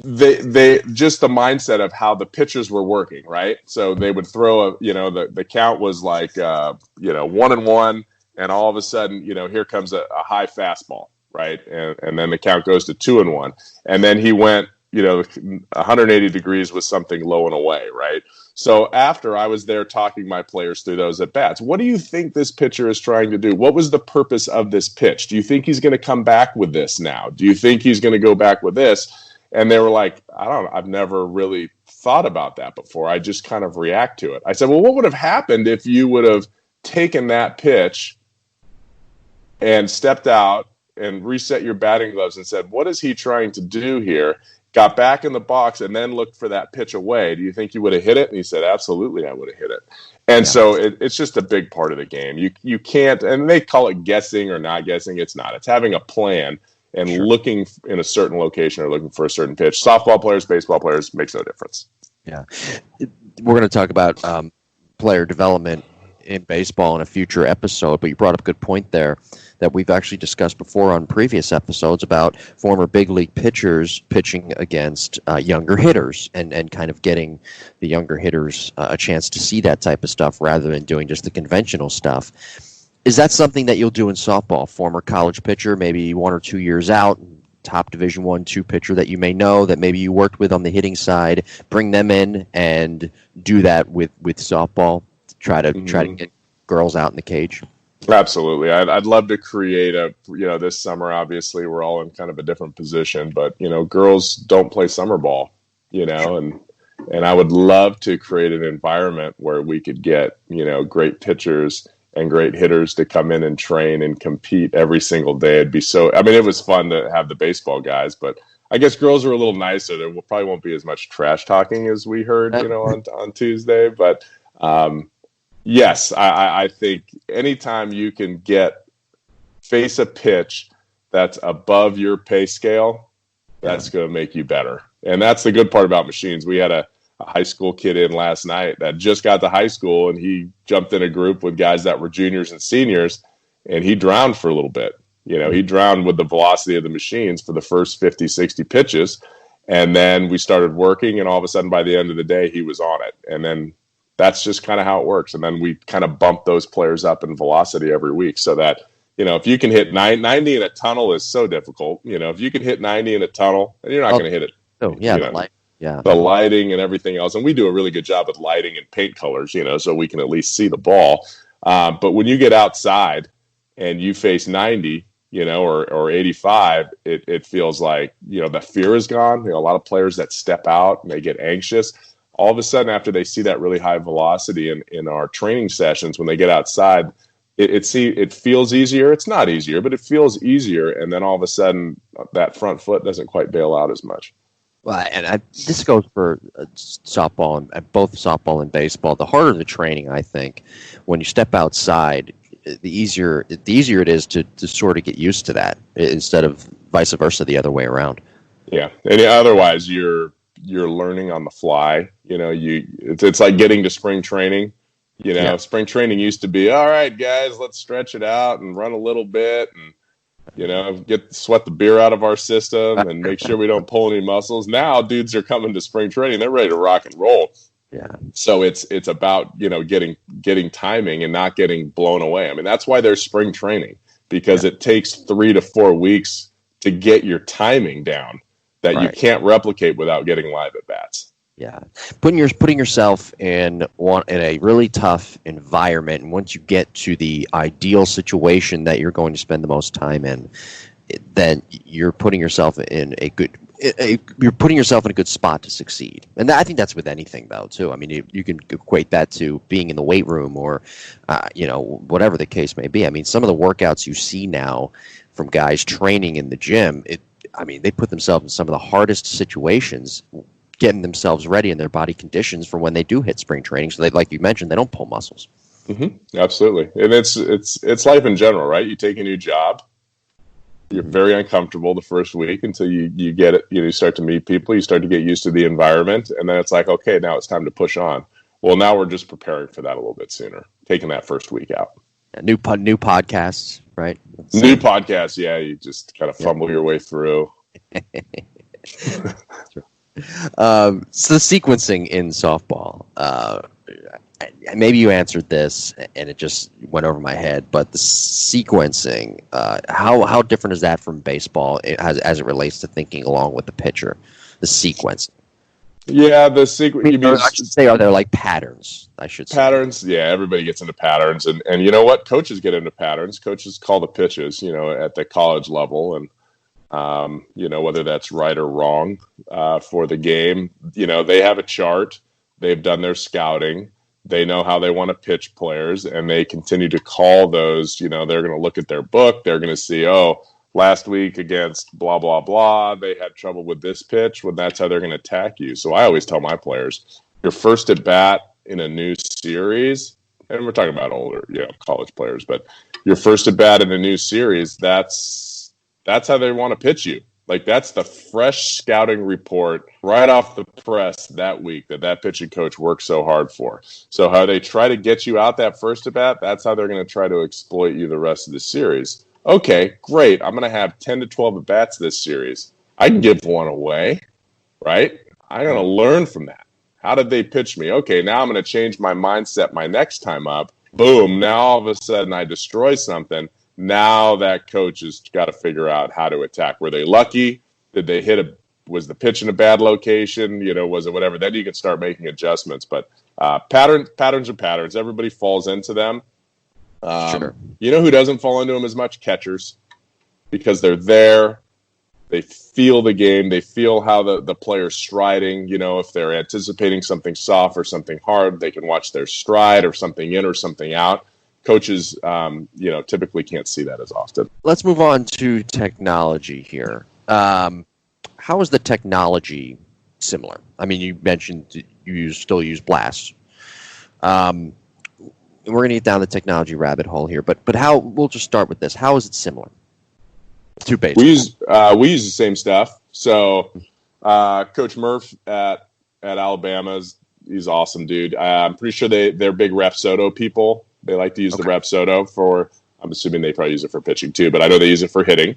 They just the mindset of how the pitchers were working, right? So they would throw the count was like 1-1, and all of a sudden here comes a high fastball, right? And then the count goes to 2-1, and then he went 180 degrees with something low and away, right? So after I was there talking my players through those at bats, what do you think this pitcher is trying to do? What was the purpose of this pitch? Do you think he's going to come back with this now? Do you think he's going to go back with this? And they were like, I don't know. I've never really thought about that before. I just kind of react to it. I said, well, what would have happened if you would have taken that pitch and stepped out and reset your batting gloves and said, what is he trying to do here? Got back in the box and then looked for that pitch away. Do you think you would have hit it? And he said, absolutely, I would have hit it. And so it's just a big part of the game. You can't, and they call it guessing or not guessing. It's not. It's having a plan. And looking in a certain location or looking for a certain pitch. Softball players, baseball players, makes no difference. Yeah. We're going to talk about player development in baseball in a future episode, but you brought up a good point there that we've actually discussed before on previous episodes about former big league pitchers pitching against younger hitters and kind of getting the younger hitters a chance to see that type of stuff rather than doing just the conventional stuff. Is that something that you'll do in softball? Former college pitcher, maybe 1 or 2 years out, top Division I, II pitcher that you may know that maybe you worked with on the hitting side, bring them in and do that with softball to try to get girls out in the cage? Absolutely. I'd love to create this summer, obviously we're all in kind of a different position, but, girls don't play summer ball, and I would love to create an environment where we could get, great pitchers and great hitters to come in and train and compete every single day. It was fun to have the baseball guys, but I guess girls are a little nicer. There probably won't be as much trash talking as we heard, on Tuesday. But yes, I think anytime you can face a pitch that's above your pay scale, that's going to make you better. And that's the good part about machines. We had a high school kid in last night that just got to high school, and he jumped in a group with guys that were juniors and seniors, and he drowned for a little bit. He drowned with the velocity of the machines for the first 50, 60 pitches. And then we started working, and all of a sudden by the end of the day, he was on it. And then that's just kind of how it works. And then we kind of bump those players up in velocity every week so that, if you can hit 90 in a tunnel is so difficult. If you can hit 90 in a tunnel, and you're not going to hit it. Oh, yeah, the light. Yeah. The lighting and everything else. And we do a really good job with lighting and paint colors, so we can at least see the ball. But when you get outside and you face 90, or 85, it feels like, the fear is gone. A lot of players that step out and they get anxious. All of a sudden, after they see that really high velocity in our training sessions, when they get outside, it feels easier. It's not easier, but it feels easier. And then all of a sudden, that front foot doesn't quite bail out as much. Well, and this goes for softball and both softball and baseball. The harder the training, I think, when you step outside, the easier it is to sort of get used to that instead of vice versa, the other way around. Yeah, and otherwise you're learning on the fly. It's like getting to spring training. Spring training used to be, all right, guys, let's stretch it out and run a little bit and sweat the beer out of our system and make sure we don't pull any muscles. Now dudes are coming to spring training. They're ready to rock and roll. Yeah. So it's about, getting timing and not getting blown away. I mean, that's why there's spring training, because it takes 3 to 4 weeks to get your timing down that you can't replicate without getting live at bats. Yeah, putting yourself in a really tough environment, and once you get to the ideal situation that you're going to spend the most time in, then you're putting yourself in a good spot to succeed. And I think that's with anything, though, too. I mean, you can equate that to being in the weight room or, whatever the case may be. I mean, some of the workouts you see now from guys training in the gym, they put themselves in some of the hardest situations, getting themselves ready in their body conditions for when they do hit spring training. So, like you mentioned, they don't pull muscles. Mm-hmm. Absolutely. And it's life in general, right? You take a new job. You're very uncomfortable the first week until you get it. You start to meet people. You start to get used to the environment. And then it's like, okay, now it's time to push on. Well, now we're just preparing for that a little bit sooner, taking that first week out. New podcasts, right? New podcasts, yeah. You just kind of fumble your way through. So the sequencing in softball, maybe you answered this and it just went over my head, but the sequencing, how different is that from baseball as it relates to thinking along with the pitcher, the sequence? Yeah, the sequence. I should say, are there like patterns? I should say patterns. Yeah, everybody gets into patterns, and you know what? Coaches get into patterns. Coaches call the pitches, at the college level, and whether that's right or wrong for the game. They have a chart. They've done their scouting. They know how they want to pitch players, and they continue to call those. They're going to look at their book. They're going to see, last week against blah, blah, blah, they had trouble with this pitch. Well, that's how they're going to attack you. So I always tell my players, your first at bat in a new series, and we're talking about older, college players, but your first at bat in a new series, that's how they want to pitch you. Like, that's the fresh scouting report right off the press that week that pitching coach worked so hard for. So how they try to get you out that first at bat, that's how they're going to try to exploit you the rest of the series. Okay, great. I'm going to have 10 to 12 at bats this series. I can give one away, right? I'm going to learn from that. How did they pitch me? Okay, now I'm going to change my mindset my next time up. Boom. Now all of a sudden I destroy something. Now that coach has got to figure out how to attack. Were they lucky? Did they was the pitch in a bad location? Was it whatever? Then you can start making adjustments. But patterns are patterns. Everybody falls into them. Sure. You know who doesn't fall into them as much? Catchers. Because they're there. They feel the game. They feel how the player's striding. If they're anticipating something soft or something hard, they can watch their stride or something in or something out. Coaches, typically can't see that as often. Let's move on to technology here. How is the technology similar? I mean, you mentioned you still use blasts. We're going to get down the technology rabbit hole here, but how? We'll just start with this. How is it similar to baseball? We use the same stuff. So, Coach Murph at Alabama, he's awesome, dude. I'm pretty sure they're big Rapsodo people. They like to use the Rapsodo for. I'm assuming they probably use it for pitching too, but I know they use it for hitting.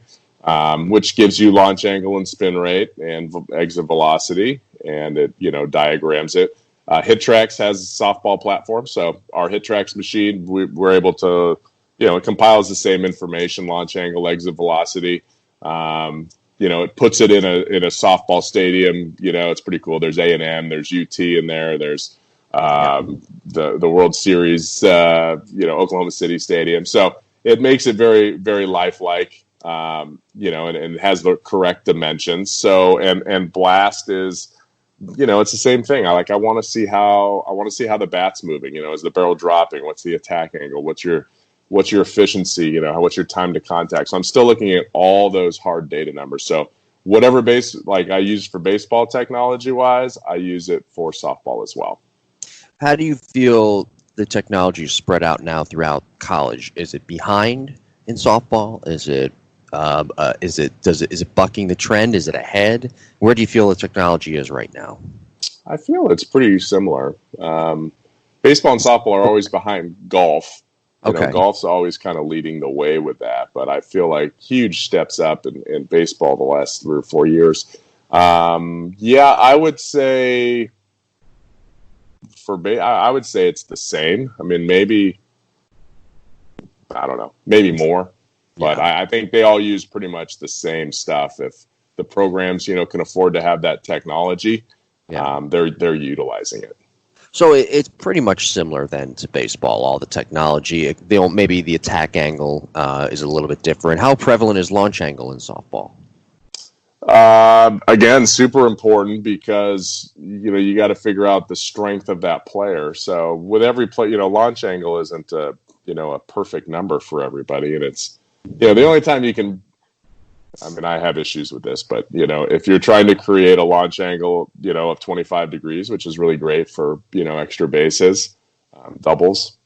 which gives you launch angle and spin rate and exit velocity, and it diagrams it. HitTrax has a softball platform, so our HitTrax machine, we're able to, it compiles the same information: launch angle, exit velocity. It puts it in a softball stadium. It's pretty cool. There's A&M, there's UT in there, there's the World Series, Oklahoma City Stadium. So it makes it very, very lifelike. And has the correct dimensions. So, and blast is, it's the same thing. I want to see how the bat's moving. Is the barrel dropping? What's the attack angle? What's your efficiency? What's your time to contact? So I'm still looking at all those hard data numbers. So whatever I use for baseball technology wise, I use it for softball as well. How do you feel the technology is spread out now throughout college? Is it behind in softball? Is it bucking the trend? Is it ahead? Where do you feel the technology is right now? I feel it's pretty similar. Baseball and softball are always behind golf. Golf's always kind of leading the way with that, but I feel like huge steps up in baseball the last 3 or 4 years. I would say I would say it's the same. I mean, maybe more. But I think they all use pretty much the same stuff. If the programs, can afford to have that technology, they're utilizing it. So it's pretty much similar then to baseball. All the technology, maybe the attack angle is a little bit different. How prevalent is launch angle in softball? Again, super important because you got to figure out the strength of that player. So with every play, launch angle isn't a perfect number for everybody, and it's. The only time you can, I have issues with this, but, if you're trying to create a launch angle, of 25 degrees, which is really great for, extra bases, doubles,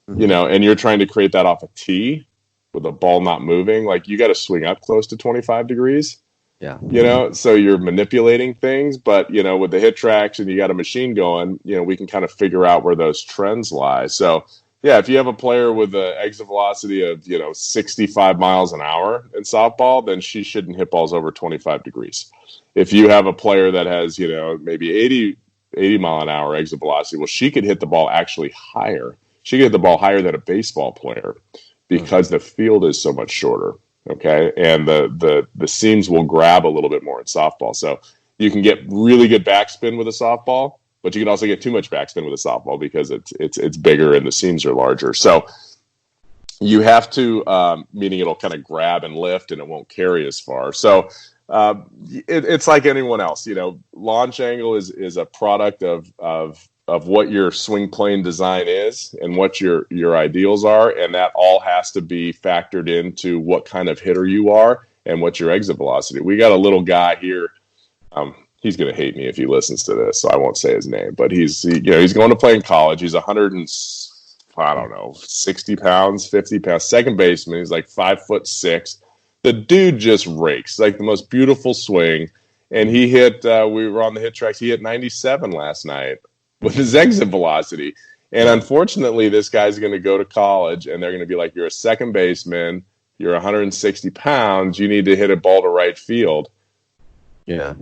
and you're trying to create that off a tee with a ball not moving, you got to swing up close to 25 degrees. Yeah. So you're manipulating things, but, with the HitTrax and you got a machine going, we can kind of figure out where those trends lie. So, yeah, if you have a player with an exit velocity of, 65 miles an hour in softball, then she shouldn't hit balls over 25 degrees. If you have a player that has, maybe 80 mile an hour exit velocity, well, she could hit the ball actually higher. She could hit the ball higher than a baseball player because the field is so much shorter, okay? And the seams will grab a little bit more in softball. So you can get really good backspin with a softball, but you can also get too much backspin with a softball because it's bigger and the seams are larger. So you have to, meaning it'll kind of grab and lift and it won't carry as far. So it's like anyone else. Launch angle is a product of what your swing plane design is and what your ideals are, and that all has to be factored into what kind of hitter you are and what your exit velocity. We got a little guy here. He's going to hate me if he listens to this, so I won't say his name. But he's going to play in college. He's 60 pounds, 50 pounds, second baseman. He's like 5'6". The dude just rakes, like the most beautiful swing. And he hit. We were on the HitTrax. He hit 97 last night with his exit velocity. And unfortunately, this guy's going to go to college, and they're going to be like, "You're a second baseman. You're 160 pounds. You need to hit a ball to right field." Yeah.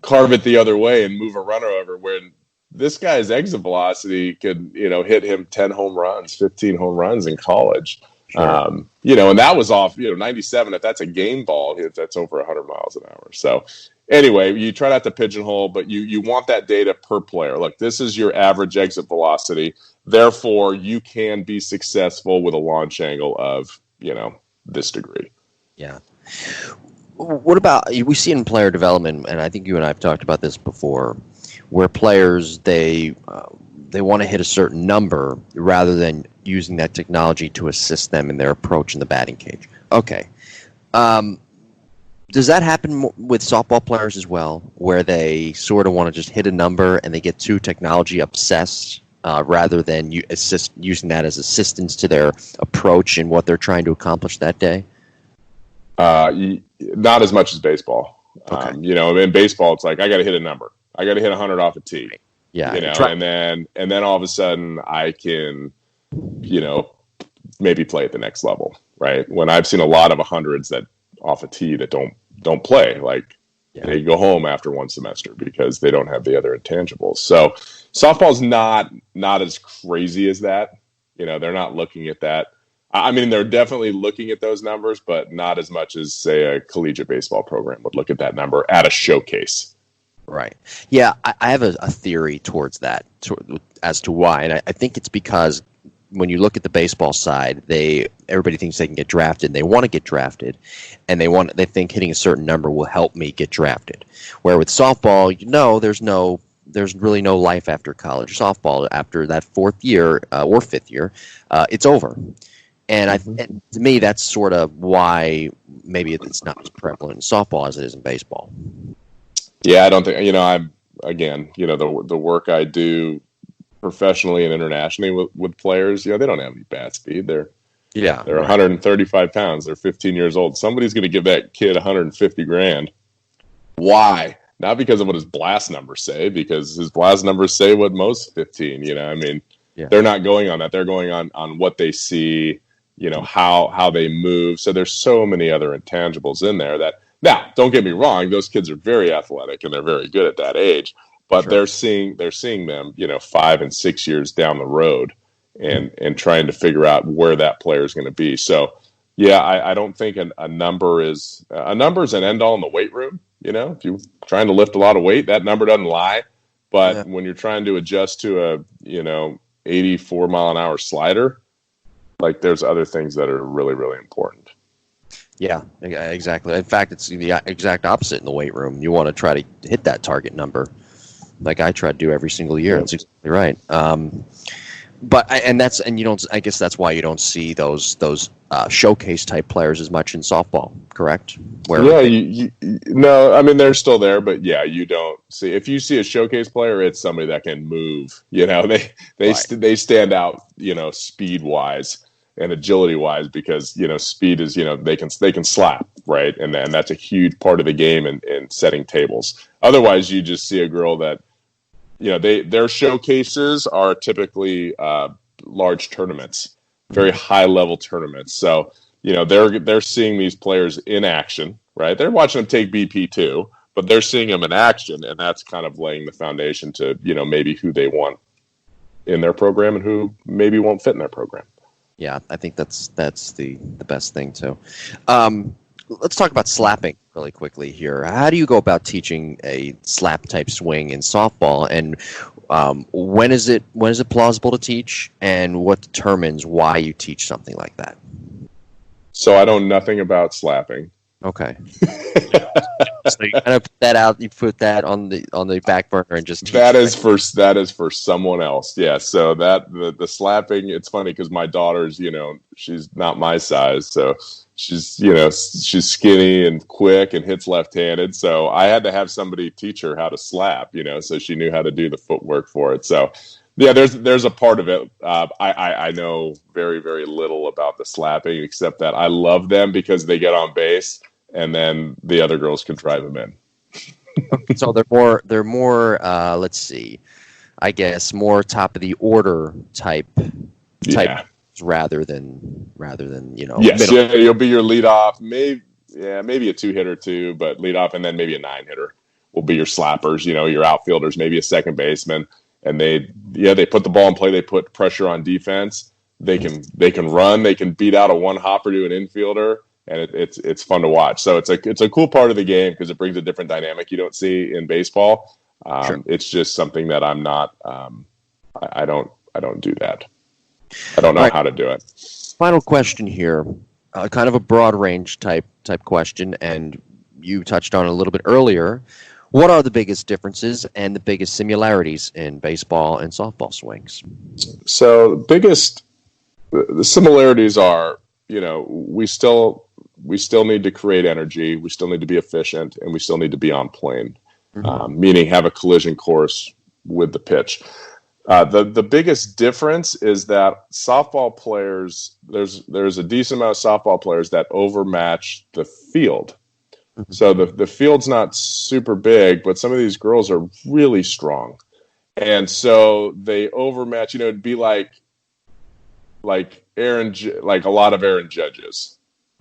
Carve it the other way and move a runner over, when this guy's exit velocity could, hit him 10 home runs, 15 home runs in college. Sure. And that was off, 97. If that's a game ball, that's over 100 miles an hour. So anyway, you try not to pigeonhole, but you want that data per player. Look, this is your average exit velocity. Therefore, you can be successful with a launch angle of, this degree. Yeah. What about, we see in player development, and I think you and I have talked about this before, where players, they want to hit a certain number rather than using that technology to assist them in their approach in the batting cage. Okay. Does that happen with softball players as well, where they sort of want to just hit a number and they get too technology obsessed rather than using that as assistance to their approach and what they're trying to accomplish that day? Not as much as baseball. Okay. In baseball, it's like I got to hit a number. I got to hit 100 off a tee. Yeah. And then all of a sudden I can, maybe play at the next level, right? When I've seen a lot of 100s that off a tee that don't play. Like Yeah. they go home after one semester because they don't have the other intangibles. So softball's not as crazy as that. They're not looking at that. I mean, they're definitely looking at those numbers, but not as much as, say, a collegiate baseball program would look at that number at a showcase. Right. Yeah, I have a theory towards that, as to why, and I think it's because when you look at the baseball side, everybody thinks they can get drafted, and they want to get drafted, and they think hitting a certain number will help me get drafted. Where with softball, there's really no life after college. Softball, after that fourth year or fifth year, it's over. And and to me, that's sort of why maybe it's not as prevalent in softball as it is in baseball. Yeah, I don't think, the work I do professionally and internationally with players, they don't have any bat speed. They're 135 pounds. They're 15 years old. Somebody's going to give that kid 150 grand. Why? Not because of what his blast numbers say, because his blast numbers say what most 15, they're not going on that. They're going on what they see, how they move. So there's so many other intangibles in there that, now, don't get me wrong, those kids are very athletic and they're very good at that age, but they're seeing them, 5 and 6 years down the road and trying to figure out where that player is going to be. So, yeah, I don't think a number is an end all in the weight room. If you're trying to lift a lot of weight, that number doesn't lie. But when you're trying to adjust to a 84 mile an hour slider, like there's other things that are really, really important. Yeah, exactly. In fact, it's the exact opposite in the weight room. You want to try to hit that target number, like I try to do every single year. That's exactly right. I guess that's why you don't see those showcase type players as much in softball. Correct? No, I mean they're still there, but yeah, you don't see. If you see a showcase player, it's somebody that can move. They stand out. Speed wise and agility wise, because speed is they can slap, right, and that's a huge part of the game in setting tables. Otherwise, you just see a girl that their showcases are typically large tournaments, very high level tournaments. So they're seeing these players in action, right? They're watching them take BP too, but they're seeing them in action, and that's kind of laying the foundation to maybe who they want in their program and who maybe won't fit in their program. Yeah, I think that's the best thing too. Let's talk about slapping really quickly here. How do you go about teaching a slap type swing in softball, and when is it plausible to teach, and what determines why you teach something like that? So I know nothing about slapping. Okay. So you kind of put that out. You put that on the back burner and just teach that is for someone else. Yeah. So the slapping. It's funny because my daughter's she's not my size, so she's skinny and quick and hits left-handed. So I had to have somebody teach her how to slap. So she knew how to do the footwork for it. So yeah, there's a part of it. I know very, very little about the slapping, except that I love them because they get on base and then the other girls can drive them in. So they're more let's see, I guess more top of the order type rather than Yes, middle. yeah, you'll be your leadoff, maybe a 2-hitter too, but leadoff, and then maybe a 9-hitter will be your slappers. Your outfielders, maybe a second baseman, and they put the ball in play. They put pressure on defense. They can run. They can beat out a one hopper to an infielder. And it's fun to watch. So it's a cool part of the game because it brings a different dynamic you don't see in baseball. Sure. It's just something that I'm not. I don't do that. I don't know how to do it. Final question here, kind of a broad range type question, and you touched on it a little bit earlier. What are the biggest differences and the biggest similarities in baseball and softball swings? So the similarities are, we still need to create energy. We still need to be efficient, and we still need to be on plane, meaning have a collision course with the pitch. The biggest difference is that softball players, there's a decent amount of softball players that overmatch the field. Mm-hmm. So the field's not super big, but some of these girls are really strong. And so they overmatch, it'd be like a lot of Aaron Judges.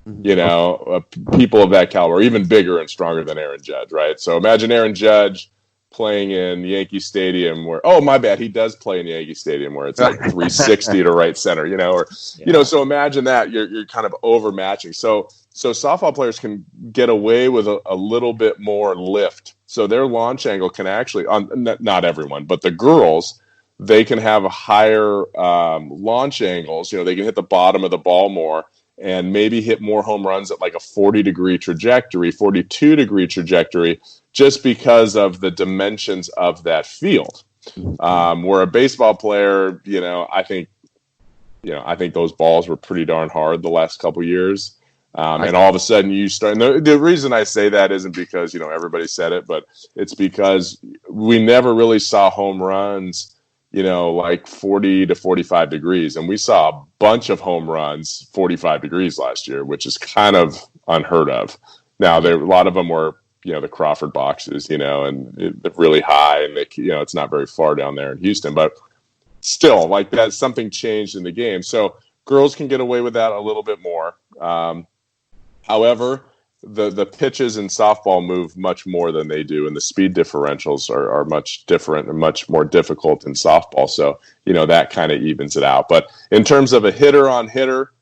you know, people of that caliber, even bigger and stronger than Aaron Judge, right? So imagine Aaron Judge playing in Yankee Stadium where, oh, my bad, he does play in Yankee Stadium where it's like 360 to right center, you know, or, you know, so imagine that you're kind of overmatching. So softball players can get away with a little bit more lift. So their launch angle can actually, not everyone, but the girls, they can have higher launch angles. You know, they can hit the bottom of the ball more and maybe hit more home runs at like a 40-degree trajectory, 42-degree trajectory, just because of the dimensions of that field. Where a baseball player, I think those balls were pretty darn hard the last couple years. And all of a sudden you start, and the reason I say that isn't because, everybody said it, but it's because we never really saw home runs, like 40 to 45 degrees. And we saw a bunch of home runs 45 degrees last year, which is kind of unheard of. Now, a lot of them were, the Crawford boxes, and they're really high, and it's not very far down there in Houston, but still, like, that, something changed in the game. So girls can get away with that a little bit more. However, the pitches in softball move much more than they do, and the speed differentials are much different and much more difficult in softball. So, that kind of evens it out. But in terms of a hitter on hitter,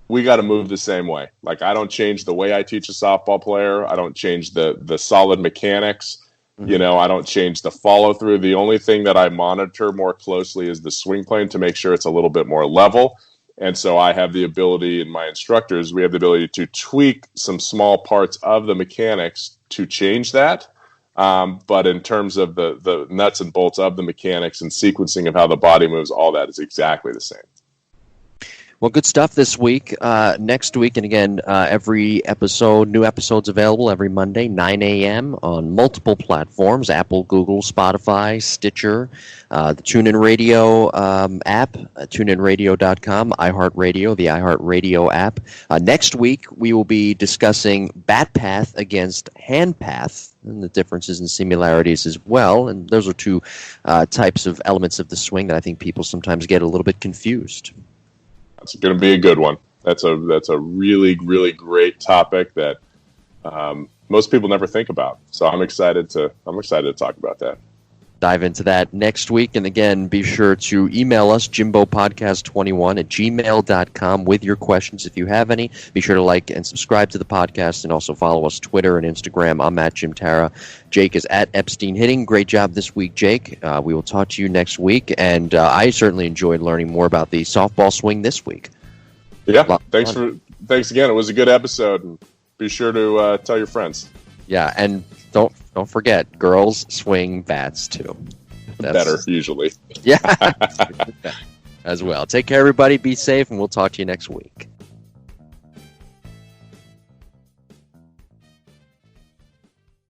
we got to move the same way. Like, I don't change the way I teach a softball player. I don't change the solid mechanics. I don't change the follow through. The only thing that I monitor more closely is the swing plane to make sure it's a little bit more level. And so I have the ability, and my instructors, we have the ability to tweak some small parts of the mechanics to change that. But in terms of the nuts and bolts of the mechanics and sequencing of how the body moves, all that is exactly the same. Well, good stuff this week. Next week, and again, new episodes available every Monday, 9 a.m. on multiple platforms, Apple, Google, Spotify, Stitcher, the TuneIn Radio app, TuneInRadio.com, iHeartRadio, the iHeartRadio app. Next week, we will be discussing bat path against hand path, and the differences and similarities as well. And those are two types of elements of the swing that I think people sometimes get a little bit confused. It's going to be a good one. That's a really, really great topic that most people never think about. So I'm excited to talk about that. Dive into that next week. And again, be sure to email us, jimbopodcast21@gmail.com, with your questions if you have any. Be sure to like and subscribe to the podcast, and also follow us Twitter and Instagram. I'm at Jim Tara. Jake is at Epstein Hitting. Great job this week, Jake. We will talk to you next week. And I certainly enjoyed learning more about the softball swing this week. Yeah, thanks again. It was a good episode. And be sure to tell your friends. Yeah, and don't forget, girls swing bats too. That's better, usually. Yeah, as well. Take care, everybody. Be safe, and we'll talk to you next week.